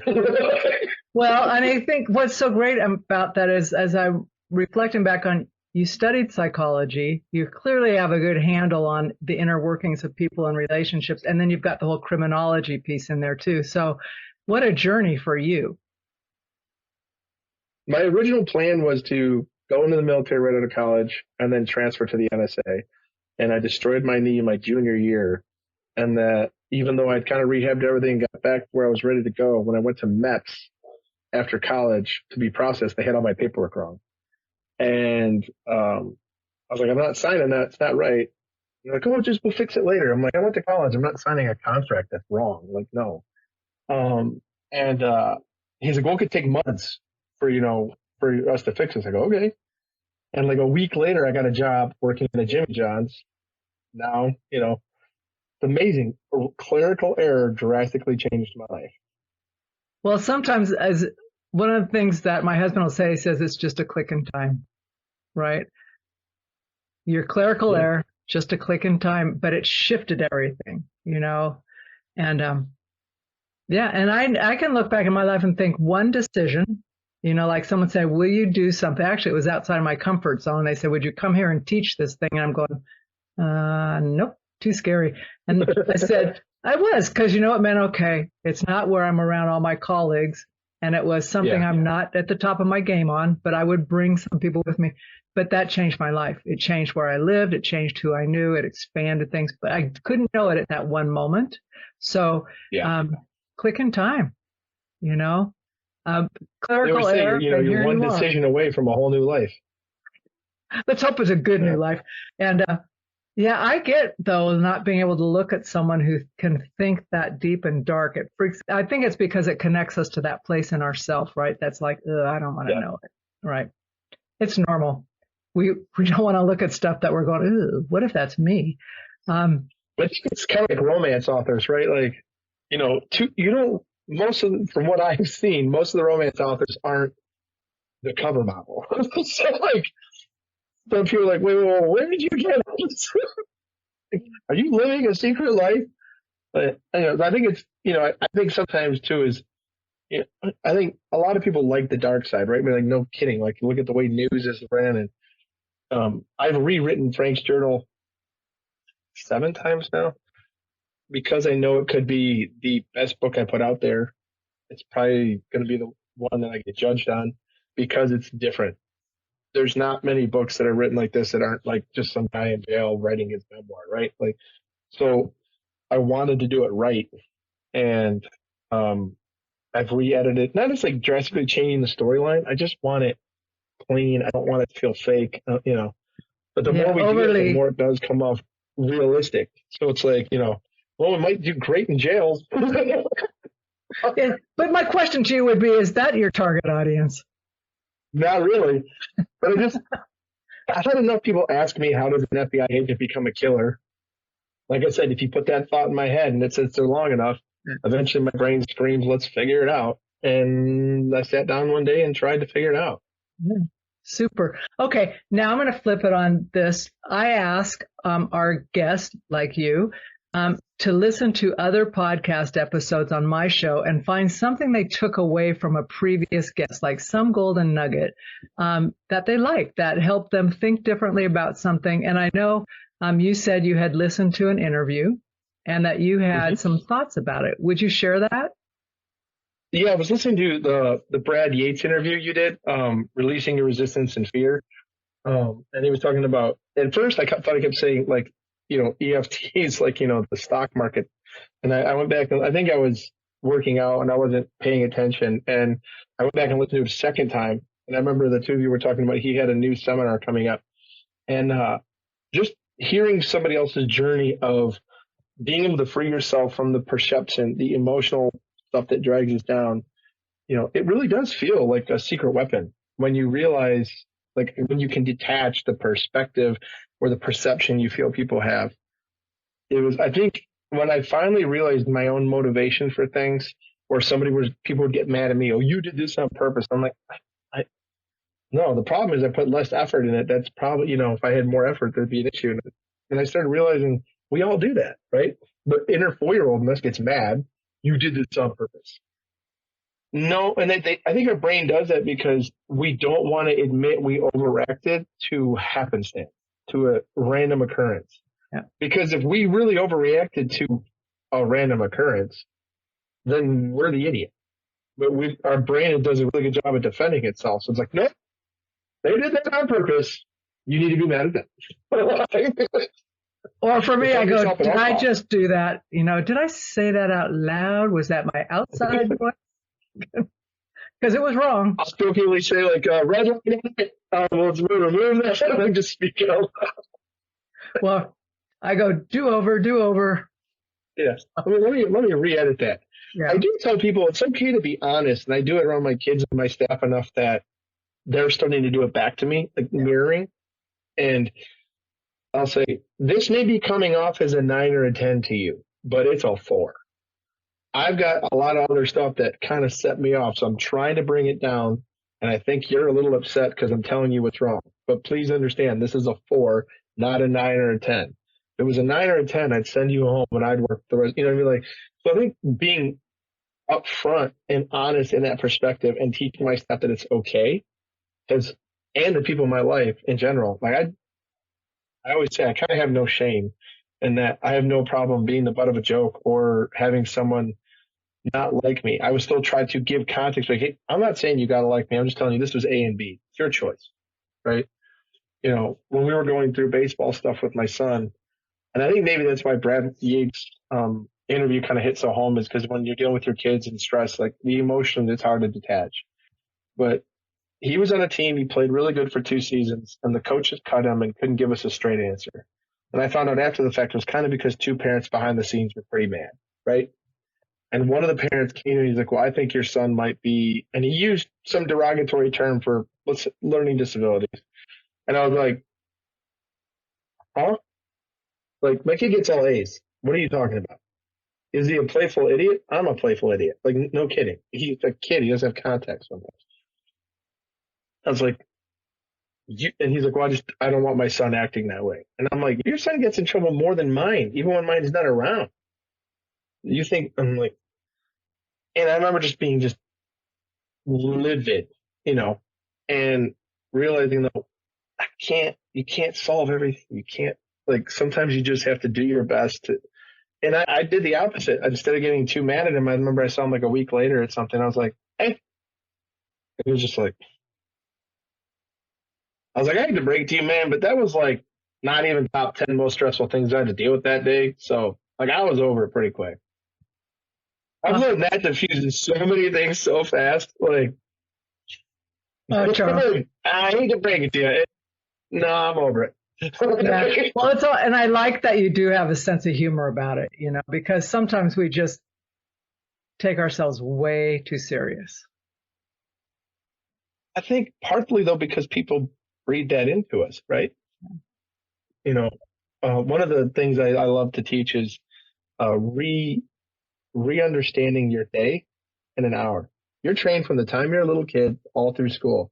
well, and I think what's so great about that is, as I'm reflecting back on, you studied psychology, you clearly have a good handle on the inner workings of people and relationships. And then you've got the whole criminology piece in there too. So what a journey for you. My original plan was to go into the military right out of college and then transfer to the NSA. And I destroyed my knee my junior year. And that even though I'd kind of rehabbed everything and got back where I was ready to go, when I went to MEPS after college to be processed, they had all my paperwork wrong. And I was like, I'm not signing that. It's not right. They're like, oh, we'll fix it later. I'm like, I went to college. I'm not signing a contract that's wrong. I'm like, no. And he's like, well, it could take months for us to fix this. I go, okay. And like a week later, I got a job working at a Jimmy John's. Now, it's amazing. A clerical error drastically changed my life. Well, sometimes, as one of the things that my husband will say, he says it's just a click in time, right? Your clerical error, just a click in time, but it shifted everything, and and I can look back in my life and think one decision, like someone said, will you do something? Actually, it was outside of my comfort zone. They said, would you come here and teach this thing? And I'm going, nope, too scary. And I said, I was, because it meant, okay, it's not where I'm around all my colleagues. And it was something I'm not at the top of my game on, but I would bring some people with me. But that changed my life. It changed where I lived. It changed who I knew. It expanded things, but I couldn't know it at that one moment. So, click in time, clerical error. You're one decision away from a whole new life. Let's hope it's a good new life. And I get, though, not being able to look at someone who can think that deep and dark. It freaks. I think it's because it connects us to that place in ourself, right? That's like, I don't want to know it, right? It's normal. We don't want to look at stuff that we're going, what if that's me? But it's kind of like romance authors, right? Like, from what I've seen, most of the romance authors aren't the cover model. So like, some people are like, wait, where did you get this? Are you living a secret life? But I think it's, I think sometimes too is, I think a lot of people like the dark side, right? I mean, like, no kidding. Like, look at the way news is ran. And I've rewritten Frank's journal 7 times now because I know it could be the best book I put out there. It's probably going to be the one that I get judged on because it's different. There's not many books that are written like this that aren't like just some guy in jail writing his memoir, right? Like, so I wanted to do it right. And I've re-edited, not just like drastically changing the storyline. I just want it clean. I don't want it to feel fake, But the more we do it, the more it does come off realistic. So it's like, well, it might do great in jails. But my question to you would be, is that your target audience? Not really. But I've had enough people ask me, how does an FBI agent become a killer? Like I said, if you put that thought in my head and it sits there long enough, eventually my brain screams, let's figure it out. And I sat down one day and tried to figure it out. Yeah. Super. Okay, now I'm going to flip it on this. I ask our guest, like you, to listen to other podcast episodes on my show and find something they took away from a previous guest, like some golden nugget that they liked, that helped them think differently about something. And I know you said you had listened to an interview and that you had some thoughts about it. Would you share that? Yeah, I was listening to the Brad Yates interview you did, Releasing Your Resistance and Fear. And he was talking about, at first I thought he kept saying like, EFTs, like, the stock market. And I went back and I think I was working out and I wasn't paying attention. And I went back and listened to it a second time. And I remember the two of you were talking about, he had a new seminar coming up, and just hearing somebody else's journey of being able to free yourself from the perception, the emotional stuff that drags us down. It really does feel like a secret weapon when you realize, like, when you can detach the perspective or the perception you feel people have. I think when I finally realized my own motivation for things, or people would get mad at me, oh, you did this on purpose. I'm like, no, the problem is I put less effort in it. That's probably, if I had more effort, there'd be an issue. And I started realizing we all do that, right? The inner 4-year-old in us gets mad. You did this on purpose. No, and I think our brain does that because we don't want to admit we overreacted to happenstance, to a random occurrence. Yeah. Because if we really overreacted to a random occurrence, then we're the idiot. But our brain does a really good job of defending itself. So it's like, nope, they did that on purpose. You need to be mad at them. Or for me, I go, did I just do that? Did I say that out loud? Was that my outside voice? Because it was wrong. I'll jokingly say, like, red light, let's remove that. I'm just speaking out loud. Well, I go, do over. Yes. Let me re-edit that. Yeah. I do tell people it's okay to be honest, and I do it around my kids and my staff enough that they're starting to do it back to me, like mirroring. And I'll say, this may be coming off as a 9 or a 10 to you, but it's a 4. I've got a lot of other stuff that kind of set me off, so I'm trying to bring it down, and I think you're a little upset because I'm telling you what's wrong. But please understand, this is a 4, not a 9 or a 10. If it was a 9 or a 10, I'd send you home and I'd work the rest. You know what I mean? Like, so I think being upfront and honest in that perspective and teaching my staff that it's okay, and the people in my life in general, like I always say, I kind of have no shame in that. I have no problem being the butt of a joke or having someone not like me. I would still try to give context. Like, hey, I'm not saying you got to like me. I'm just telling you this was A and B. It's your choice, right? When we were going through baseball stuff with my son, and I think maybe that's why Brad Yates' interview kind of hit so home, is because when you're dealing with your kids and stress, like the emotion, it's hard to detach. But he was on a team. He played really good for 2 seasons, and the coaches cut him and couldn't give us a straight answer. And I found out after the fact it was kind of because 2 parents behind the scenes were pretty mad, right? And one of the parents came and he's like, well, I think your son might be, and he used some derogatory term for learning disabilities. And I was like, huh? Like, my kid gets all A's. What are you talking about? Is he a playful idiot? I'm a playful idiot. Like, no kidding. He's a kid. He doesn't have context sometimes. I was like, and he's like, well, I don't want my son acting that way. And I'm like, your son gets in trouble more than mine, even when mine's not around. You think, I'm like, and I remember just being just livid, and realizing that you can't solve everything. You can't, like, sometimes you just have to do your best to, and I did the opposite. Instead of getting too mad at him, I remember I saw him like a week later at something. I was like, hey, it was just like, I was like, I hate to break it to you, man, but that was like not even top 10 most stressful things I had to deal with that day. So, like, I was over it pretty quick. I've learned that diffuses so many things so fast. Like, Charles. I hate to break it to you. No, I'm over it. Yeah. Well, it's all, and I like that you do have a sense of humor about it, because sometimes we just take ourselves way too serious. I think partly, though, because people breed that into us, right? One of the things I love to teach is re-understanding your day in an hour. You're trained from the time you're a little kid all through school.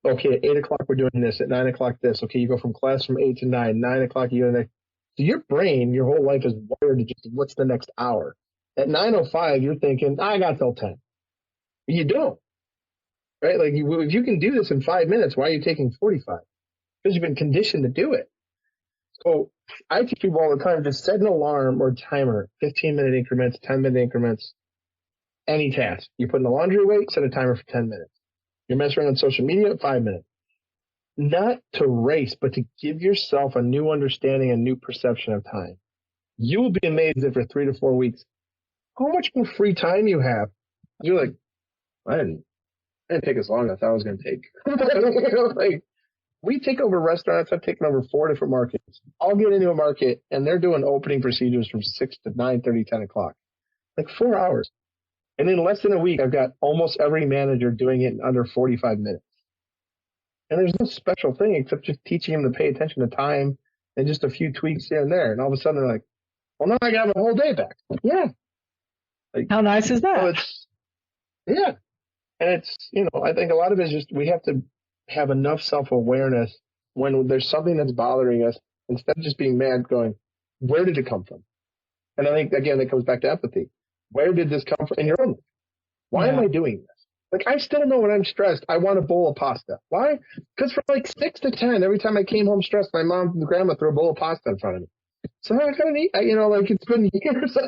Okay, at 8 o'clock, we're doing this. At 9 o'clock, this. Okay, you go from class from 8 to 9. 9 o'clock, you go to the So your brain, your whole life is wired to just what's the next hour. At 9:05, you're thinking, I got till 10. You don't, right? Like if you can do this in 5 minutes, why are you taking 45? Because you've been conditioned to do it. So I teach people all the time, just set an alarm or timer, 15-minute increments, 10-minute increments, any task. You put in the laundry away, set a timer for 10 minutes. You're messing around on social media, 5 minutes. Not to race, but to give yourself a new understanding, a new perception of time. You will be amazed that for 3 to 4 weeks, how much more free time you have. You're like, I didn't take as long as I thought I was going to take. Like, we take over restaurants. I've taken over 4 different markets. I'll get into a market, and they're doing opening procedures from 6 to 9:30, 10 o'clock. Like 4 hours. And in less than a week, I've got almost every manager doing it in under 45 minutes. And there's no special thing except just teaching them to pay attention to time and just a few tweaks here and there. And all of a sudden, they're like, well, now I got my whole day back. Yeah. Like, How nice is that? well, yeah. And it's, I think a lot of it is just we have to have enough self-awareness when there's something that's bothering us, instead of just being mad, going, where did it come from? And I think, again, it comes back to empathy. Where did this come from in your own life? Why am I doing this? Like, I still know when I'm stressed, I want a bowl of pasta. Why? Because from like 6 to 10, every time I came home stressed, my mom and grandma threw a bowl of pasta in front of me. So I kind of eat, like it's been years.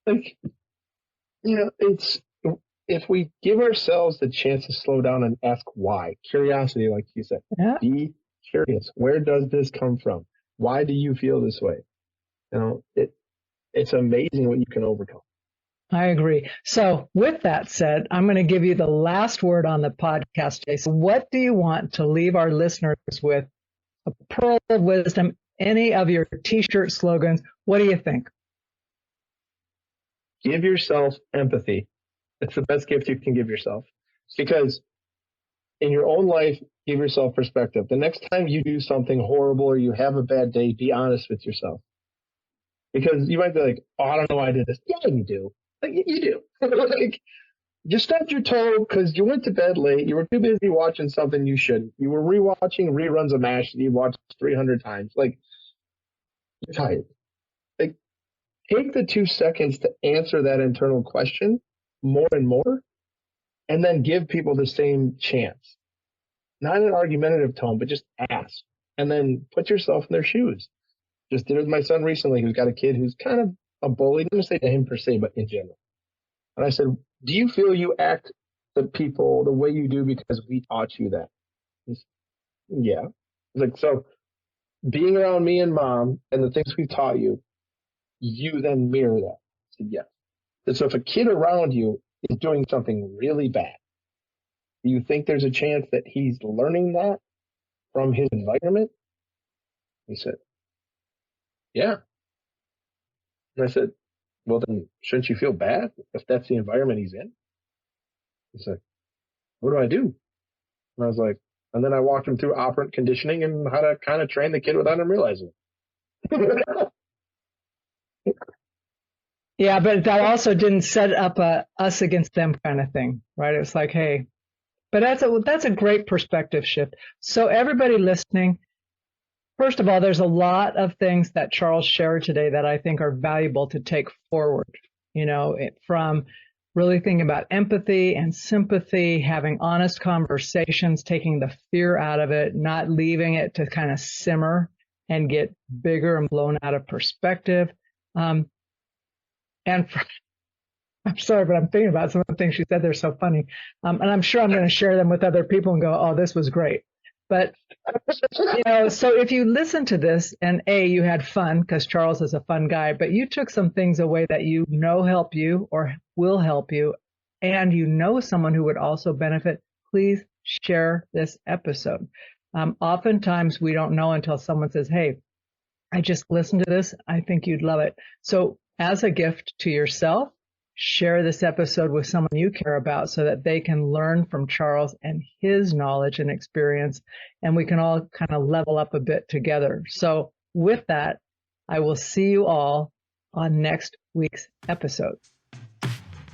Like, it's, if we give ourselves the chance to slow down and ask why, curiosity, like you said, be curious. Where does this come from? Why do you feel this way? It's amazing what you can overcome. I agree. So with that said, I'm going to give you the last word on the podcast today. So what do you want to leave our listeners with? A pearl of wisdom, any of your t-shirt slogans? What do you think? Give yourself empathy. It's the best gift you can give yourself. Because in your own life, give yourself perspective. The next time you do something horrible or you have a bad day, be honest with yourself. Because you might be like, oh, I don't know why I did this. Yeah, you do. Like, you do. Like, you stubbed your toe because you went to bed late. You were too busy watching something you shouldn't. You were rewatching reruns of MASH that you watched 300 times. Like, you're tired. Like, take the 2 seconds to answer that internal question more and more, and then give people the same chance. Not in an argumentative tone, but just ask. And then put yourself in their shoes. Just did it with my son recently, who's got a kid who's kind of a bully. I didn't say to him per se, but in general. And I said, do you feel you act to people the way you do because we taught you that? He said, yeah. I was like, so being around me and mom and the things we taught you, you then mirror that. I said, yes. And so if a kid around you is doing something really bad, do you think there's a chance that he's learning that from his environment? He said, yeah. And I said, well, then shouldn't you feel bad if that's the environment he's in? He said, what do I do? And I was like, and then I walked him through operant conditioning and how to kind of train the kid without him realizing it. Yeah, but that also didn't set up a us against them kind of thing, right? It's like, hey, but that's a great perspective shift. So everybody listening, first of all, there's a lot of things that Charles shared today that I think are valuable to take forward, from really thinking about empathy and sympathy, having honest conversations, taking the fear out of it, not leaving it to kind of simmer and get bigger and blown out of perspective. I'm sorry, but I'm thinking about some of the things she said. They're so funny. And I'm sure I'm going to share them with other people and go, oh, this was great. But, so if you listen to this and you had fun, because Charles is a fun guy, but you took some things away that help you or will help you, and someone who would also benefit, please share this episode. Oftentimes we don't know until someone says, hey, I just listened to this. I think you'd love it. So as a gift to yourself, share this episode with someone you care about so that they can learn from Charles and his knowledge and experience, and we can all kind of level up a bit together. So with that, I will see you all on next week's episode.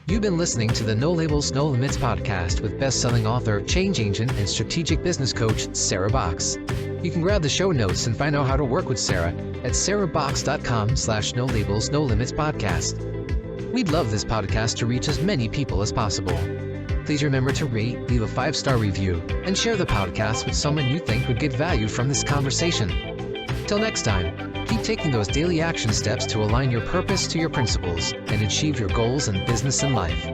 You've been listening to the No Labels, No Limits podcast with best-selling author, change agent, and strategic business coach, Sarah Box. You can grab the show notes and find out how to work with Sarah at sarahbox.com/no-labels-no-limits-podcast. We'd love this podcast to reach as many people as possible. Please remember to rate, leave a 5-star review, and share the podcast with someone you think would get value from this conversation. Till next time, keep taking those daily action steps to align your purpose to your principles and achieve your goals in business and life.